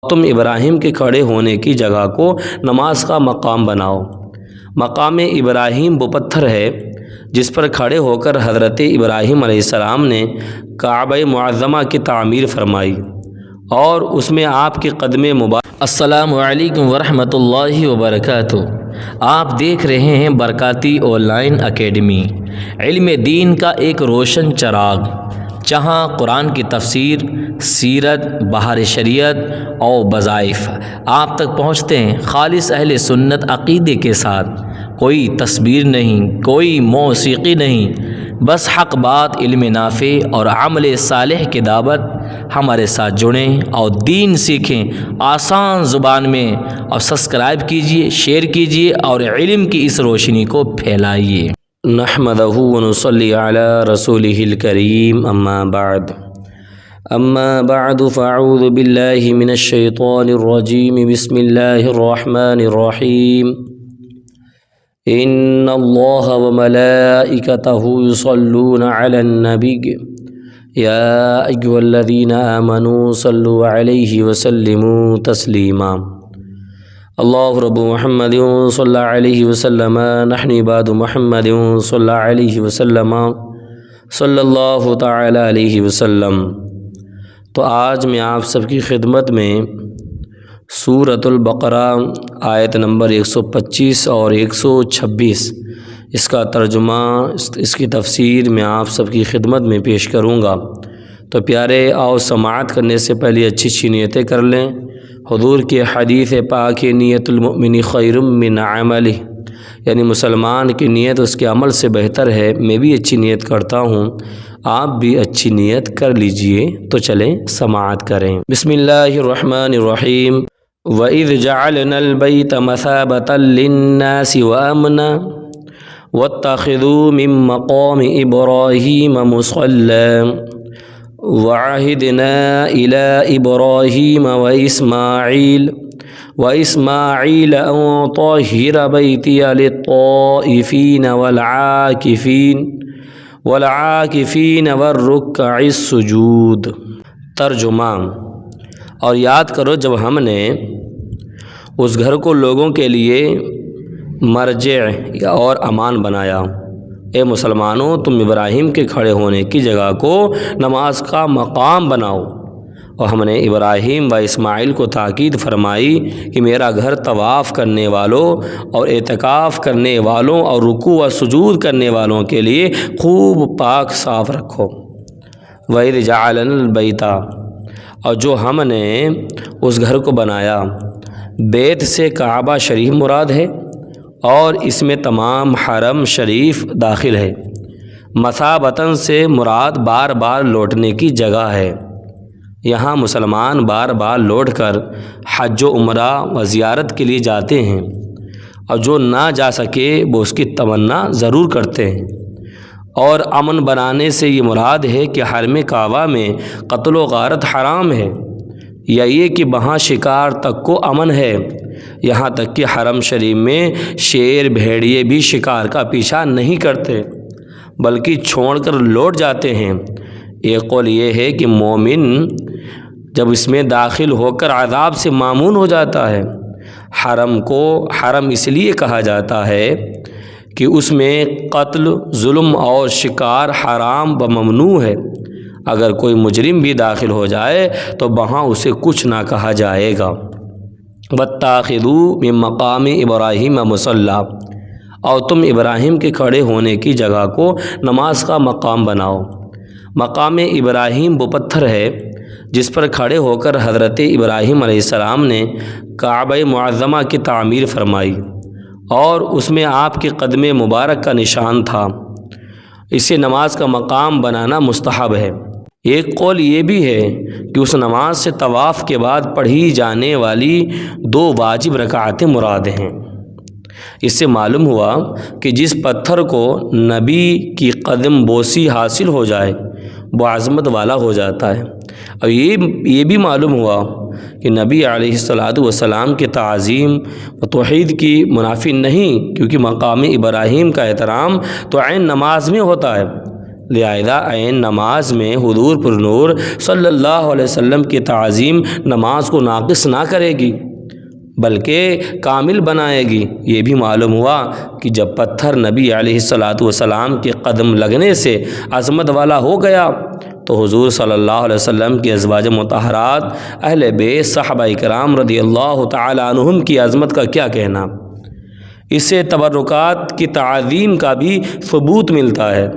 تم ابراہیم کے کھڑے ہونے کی جگہ کو نماز کا مقام بناؤ۔ مقام ابراہیم وہ پتھر ہے جس پر کھڑے ہو کر حضرت ابراہیم علیہ السلام نے کعبہ معظمہ کی تعمیر فرمائی اور اس میں آپ کے قدم مبارک۔ السلام علیکم ورحمۃ اللہ وبرکاتہ۔ آپ دیکھ رہے ہیں برکاتی آن لائن اکیڈمی، علم دین کا ایک روشن چراغ، جہاں قرآن کی تفسیر، سیرت، بہار شریعت اور وظائف آپ تک پہنچتے ہیں خالص اہل سنت عقیدے کے ساتھ۔ کوئی تصویر نہیں، کوئی موسیقی نہیں، بس حق بات، علم نافع اور عمل صالح کی دعوت۔ ہمارے ساتھ جڑیں اور دین سیکھیں آسان زبان میں، اور سبسکرائب کیجئے، شیئر کیجئے اور علم کی اس روشنی کو پھیلائیے۔ نحمدہ ونصلی علی رسولہ الکریم، اما بعد فاعوذ باللہ من الشیطان الرجیم، بسم اللہ الرحمن الرحیم۔ ان اللہ وملائکتہ یصلون علی النبی یا ایھا الذین آمنوا صلوا علیہ وسلموا تسلیما۔ اللہ رب محمد صلی اللہ علیہ وسلم، نحن عباد محمد صلی اللہ علیہ وسلم، صلی اللہ تعالی علیہ وسلم۔ تو آج میں آپ سب کی خدمت میں سورۃ البقرہ آیت نمبر 125 اور 126 اس کا ترجمہ، اس کی تفسیر میں آپ سب کی خدمت میں پیش کروں گا۔ تو پیارے، آؤ سماعت کرنے سے پہلے اچھی نیتیں کر لیں۔ حضور کے حدیث پاک نیت المؤمن خیر من عملہ، یعنی مسلمان کی نیت اس کے عمل سے بہتر ہے۔ میں بھی اچھی نیت کرتا ہوں، آپ بھی اچھی نیت کر لیجئے۔ تو چلیں سماعت کریں۔ بسم اللہ الرحمن الرحیم۔ وَإِذْ جَعَلْنَا الْبَيْتَ مَثَابَةً لِلنَّاسِ وَأَمْنًا وَاتَّخِذُوا مِن مَّقَامِ إِبْرَاهِيمَ مُصَلًّى وَعَهِدْنَا إِلَىٰ إِبْرَاهِيمَ وَإِسْمَاعِيلَ أَن طَهِّرَ بَيْتِيَ لِلطَّائِفِينَ وَالْعَاكِفِينَ وَالرُّكَّعِ السُّجُودِ۔ ترجمہ: اور یاد کرو جب ہم نے اس گھر کو لوگوں کے لیے مرجع اور امان بنایا۔ اے مسلمانوں، تم ابراہیم کے کھڑے ہونے کی جگہ کو نماز کا مقام بناؤ۔ اور ہم نے ابراہیم و اسماعیل کو تاکید فرمائی کہ میرا گھر طواف کرنے والوں اور اعتکاف کرنے والوں اور رکوع و سجود کرنے والوں کے لیے خوب پاک صاف رکھو۔ وَإِذْ جَعَلْنَا الْبَيْتَ، اور جو ہم نے اس گھر کو بنایا۔ بیت سے کعبہ شریف مراد ہے اور اس میں تمام حرم شریف داخل ہے۔ مثابتاً سے مراد بار بار لوٹنے کی جگہ ہے۔ یہاں مسلمان بار بار لوٹ کر حج و عمرہ و زیارت کے لیے جاتے ہیں، اور جو نہ جا سکے وہ اس کی تمنا ضرور کرتے ہیں۔ اور امن بنانے سے یہ مراد ہے کہ حرم کعبہ میں قتل و غارت حرام ہے، یا یہ کہ وہاں شکار تک کو امن ہے، یہاں تک کہ حرم شریف میں شیر بھیڑیے بھی شکار کا پیچھا نہیں کرتے بلکہ چھوڑ کر لوٹ جاتے ہیں۔ ایک قول یہ ہے کہ مومن جب اس میں داخل ہو کر عذاب سے مامون ہو جاتا ہے۔ حرم کو حرم اس لیے کہا جاتا ہے کہ اس میں قتل، ظلم اور شکار حرام و ممنوع ہے۔ اگر کوئی مجرم بھی داخل ہو جائے تو وہاں اسے کچھ نہ کہا جائے گا۔ وَاتَّخِذُوا مِن مَّقَامِ إِبْرَاهِيمَ مُصَلًّى، اور تم ابراہیم کے کھڑے ہونے کی جگہ کو نماز کا مقام بناؤ۔ مقام ابراہیم وہ پتھر ہے جس پر کھڑے ہو کر حضرت ابراہیم علیہ السلام نے کعبہ معظمہ کی تعمیر فرمائی اور اس میں آپ کے قدم مبارک کا نشان تھا۔ اسے نماز کا مقام بنانا مستحب ہے۔ ایک قول یہ بھی ہے کہ اس نماز سے طواف کے بعد پڑھی جانے والی 2 واجب رکعتیں مراد ہیں۔ اس سے معلوم ہوا کہ جس پتھر کو نبی کی قدم بوسی حاصل ہو جائے وہ عظمت والا ہو جاتا ہے۔ اور یہ بھی معلوم ہوا کہ نبی علیہ الصلاۃ والسلام کی تعظیم و توحید کی منافی نہیں، کیونکہ مقام ابراہیم کا احترام تو عین نماز میں ہوتا ہے۔ لہذا عین نماز میں حضور پر نور صلی اللہ علیہ وسلم کی تعظیم نماز کو ناقص نہ کرے گی بلکہ کامل بنائے گی۔ یہ بھی معلوم ہوا کہ جب پتھر نبی علیہ الصلاۃ والسلام کے قدم لگنے سے عظمت والا ہو گیا تو حضور صلی اللہ علیہ وسلم کی ازواج مطہرات، اہل بیت، صحابہ کرام رضی اللہ تعالی عنہم کی عظمت کا کیا کہنا۔ اس سے تبرکات کی تعظیم کا بھی ثبوت ملتا ہے۔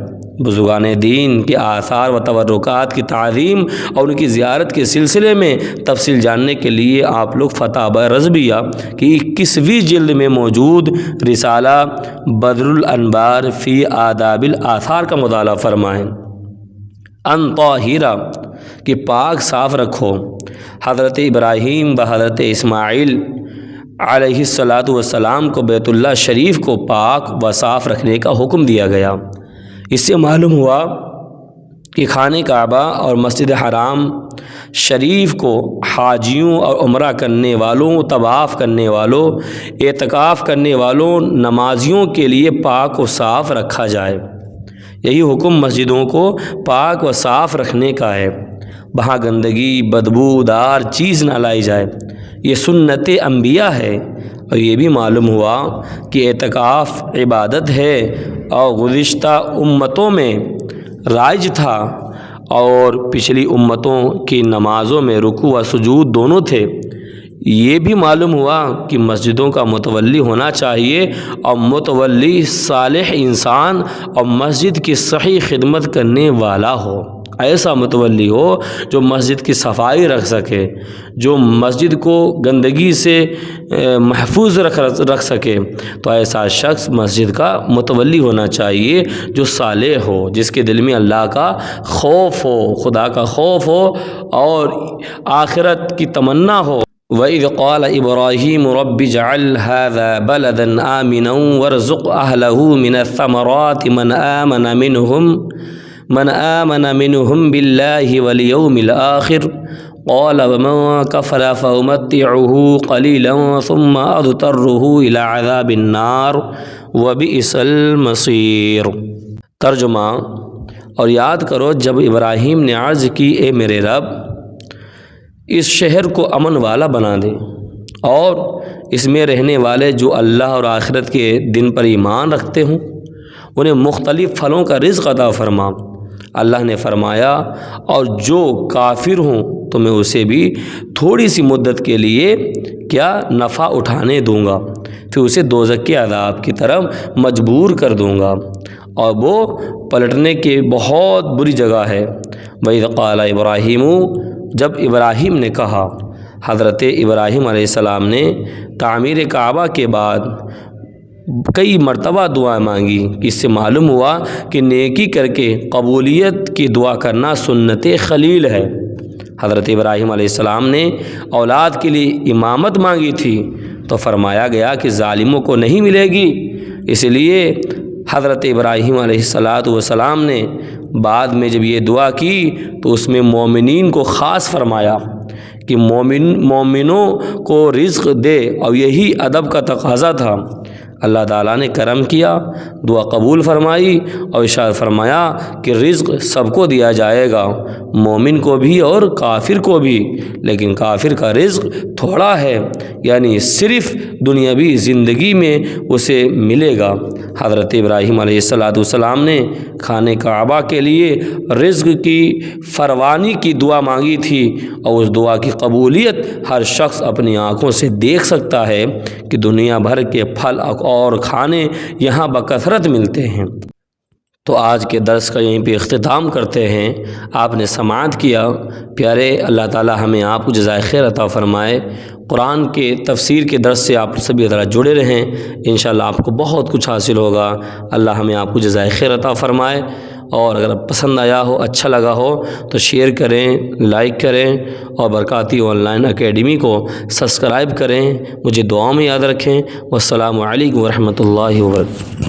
بزرگان دین کے آثار و تبرکات کی تعظیم اور ان کی زیارت کے سلسلے میں تفصیل جاننے کے لیے آپ لوگ فتاوی رضویہ کی 21ویں جلد میں موجود رسالہ بدر الانوار فی آداب الآثار کا مطالعہ فرمائیں۔ ان طاہرہ کہ پاک صاف رکھو۔ حضرت ابراہیم و حضرت اسماعیل علیہ الصلاۃ والسلام کو بیت اللہ شریف کو پاک و صاف رکھنے کا حکم دیا گیا۔ اس سے معلوم ہوا کہ خانہ کعبہ اور مسجد حرام شریف کو حاجیوں اور عمرہ کرنے والوں، طواف کرنے والوں، اعتکاف کرنے والوں، نمازیوں کے لیے پاک و صاف رکھا جائے۔ یہی حکم مسجدوں کو پاک و صاف رکھنے کا ہے، وہاں گندگی، بدبودار چیز نہ لائی جائے۔ یہ سنت انبیاء ہے۔ اور یہ بھی معلوم ہوا کہ اعتکاف عبادت ہے اور گزشتہ امتوں میں رائج تھا، اور پچھلی امتوں کی نمازوں میں رکوع و سجود دونوں تھے۔ یہ بھی معلوم ہوا کہ مسجدوں کا متولی ہونا چاہیے، اور متولی صالح انسان اور مسجد کی صحیح خدمت کرنے والا ہو۔ ایسا متولی ہو جو مسجد کی صفائی رکھ سکے، جو مسجد کو گندگی سے محفوظ رکھ سکے، تو ایسا شخص مسجد کا متولی ہونا چاہیے جو صالح ہو، جس کے دل میں اللہ کا خوف ہو، خدا کا خوف ہو اور آخرت کی تمنا ہو۔ وَإِذْ قَالَ إِبْرَاهِيمُ رَبِّ اجْعَلْ هَذَا بَلَدًا آمِنًا وَارْزُقْ أَهْلَهُ مِنَ الثَّمَرَاتِ من آمن منهم بالله واليوم الآخر قال ومن كفر فأمتعه قليلا ثم أضطره إلى عذاب النار وبئس المصير۔ ترجمہ: اور یاد کرو جب ابراہیم نے عرض کی، اے میرے رب، اس شہر کو امن والا بنا دے اور اس میں رہنے والے جو اللہ اور آخرت کے دن پر ایمان رکھتے ہوں انہیں مختلف پھلوں کا رزق عطا فرما۔ اللہ نے فرمایا، اور جو کافر ہوں تو میں اسے بھی تھوڑی سی مدت کے لیے کیا نفع اٹھانے دوں گا، پھر اسے دوزخ کے عذاب کی طرف مجبور کر دوں گا، اور وہ پلٹنے کی بہت بری جگہ ہے۔ وَإِذْ قَالَ إِبْرَاهِيمُ جب ابراہیم نے کہا، حضرت ابراہیم علیہ السلام نے تعمیر کعبہ کے بعد کئی مرتبہ دعائیں مانگی۔ اس سے معلوم ہوا کہ نیکی کر کے قبولیت کی دعا کرنا سنت خلیل ہے۔ حضرت ابراہیم علیہ السلام نے اولاد کے لیے امامت مانگی تھی تو فرمایا گیا کہ ظالموں کو نہیں ملے گی، اس لیے حضرت ابراہیم علیہ السلام نے بعد میں جب یہ دعا کی تو اس میں مومنین کو خاص فرمایا کہ مومنوں کو رزق دے، اور یہی ادب کا تقاضا تھا۔ اللہ تعالیٰ نے کرم کیا، دعا قبول فرمائی اور ارشاد فرمایا کہ رزق سب کو دیا جائے گا، مومن کو بھی اور کافر کو بھی، لیکن کافر کا رزق تھوڑا ہے، یعنی صرف دنیاوی زندگی میں اسے ملے گا۔ حضرت ابراہیم علیہ السلام نے خانہ کعبہ کے لیے رزق کی فراوانی کی دعا مانگی تھی، اور اس دعا کی قبولیت ہر شخص اپنی آنکھوں سے دیکھ سکتا ہے کہ دنیا بھر کے پھل اور کھانے یہاں بکثرت ملتے ہیں۔ تو آج کے درس کا یہیں پہ اختتام کرتے ہیں۔ آپ نے سماعت کیا، پیارے اللہ تعالی ہمیں آپ کو جزائے خیر عطا فرمائے۔ قرآن کے تفسیر کے درس سے آپ سبھی ذرا جڑے رہیں، انشاءاللہ آپ کو بہت کچھ حاصل ہوگا۔ اللہ ہمیں آپ کو جزائے خیر عطا فرمائے، اور اگر پسند آیا ہو، اچھا لگا ہو تو شیئر کریں، لائک کریں، اور برکاتی آن لائن اکیڈمی کو سبسکرائب کریں۔ مجھے دعاؤں میں یاد رکھیں۔ والسلام علیکم ورحمۃ اللہ وبرکاتہ۔